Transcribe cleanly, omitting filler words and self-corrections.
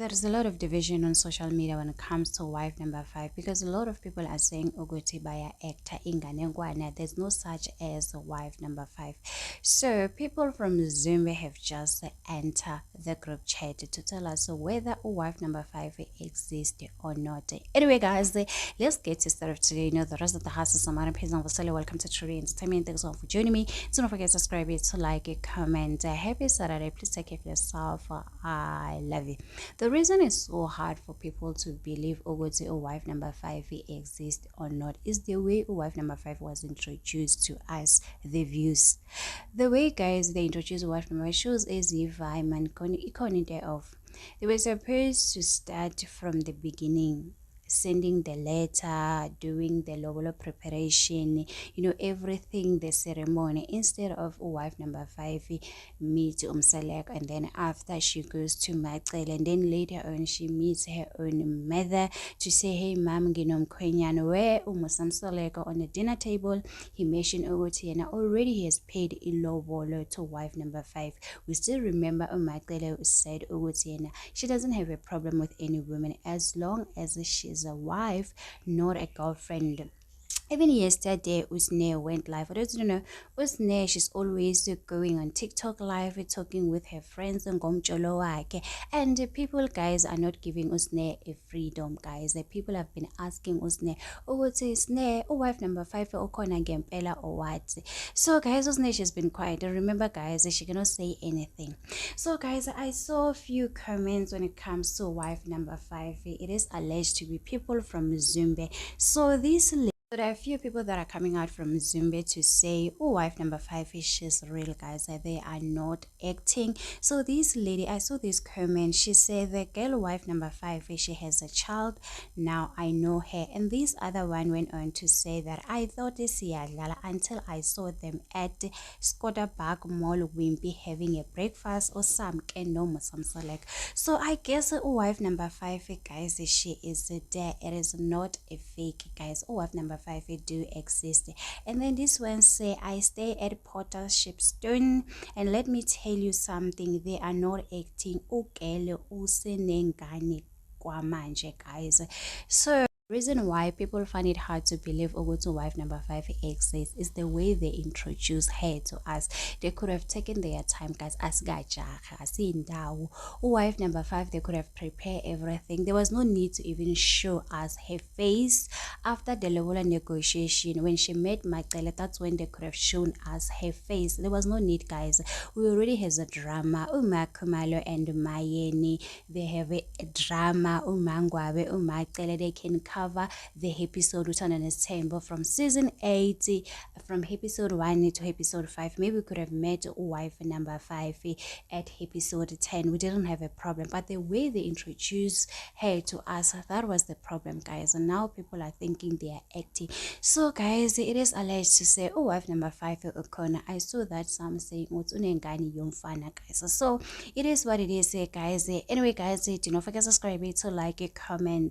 There's a lot of division on social media when it comes to wife number five because a lot of people are saying Uguti Baya actor Inganengwana. There's no such as a wife number five. So people from Zumba have just entered the group chat to tell us whether wife number five exists or not. Anyway, guys, let's get started today. You know the rest of the house is Samara Pizan Vasily. Welcome to True Entertainment. Thanks all for joining me. So don't forget to subscribe, to like, comment. Happy Saturday. Please take care of yourself. I love you. The reason it's so hard for people to believe Ogote or wife number five exists or not is the way wife number five was introduced to us, the views. The way guys they introduce wife number shows as if I'm an iconic day of. They were supposed to start from the beginning, sending the letter, doing the level preparation, everything, the ceremony, instead of wife number five meet Umsalek, and then after she goes to Matel, and then later on she meets her own mother to say, hey ma'am, ginom kwenyan where Umusamsalek on the dinner table. He mentioned Ogotiana already he has paid a low bolo to wife number five. We still remember Umatel said Ogotiana she doesn't have a problem with any woman as long as she's a wife, not a girlfriend. Even yesterday, Usne went live. I don't know. Usne, she's always going on TikTok live, talking with her friends and Gomcholo. And the people, guys, are not giving Usne a freedom, guys. The people have been asking Usne, oh, what's Usne? Oh, wife number five, or Kona Gempela, or what? So, guys, Usne, she's been quiet. Remember, guys, she cannot say anything. So, guys, I saw a few comments when it comes to wife number five. It is alleged to be people from Zumbe. So, so there are a few people that are coming out from Zumba to say, oh, wife number five is she's real, guys, that they are not acting. So this lady, I saw this comment, she said the girl wife number five, she has a child, now I know her. And this other one went on to say that I thought this Yadlala until I saw them at Skoda Park Mall Wimpy having a breakfast or some select. So I guess wife number five, guys, she is there. It is not a fake, guys. Wife number five do exist. And then this one say I stay at Porter Shipstone, and let me tell you something, they are not acting ukele usenengane kwamanje, guys. So reason why people find it hard to believe Ogoto wife number five exists is the way they introduce her to us. They could have taken their time, guys. As wife number five, they could have prepared everything. There was no need to even show us her face. After the level of negotiation, when she met Magdalena, that's when they could have shown us her face. There was no need, guys. We already has a drama. Kumalo and Mayeni, they have a drama. Umangwabe, Magdalena, they can cover the episode but from season 8, from episode 1 to episode 5. Maybe we could have met wife number 5 at episode 10. We didn't have a problem, but the way they introduced her to us, that was the problem, guys. And now people are thinking they are acting. So guys, it is alleged to say, oh, wife number 5 Okona. I saw that some saying Unengani Yomfana, guys. So it is what it is, guys. Anyway, guys, do not forget to subscribe, to like, comment.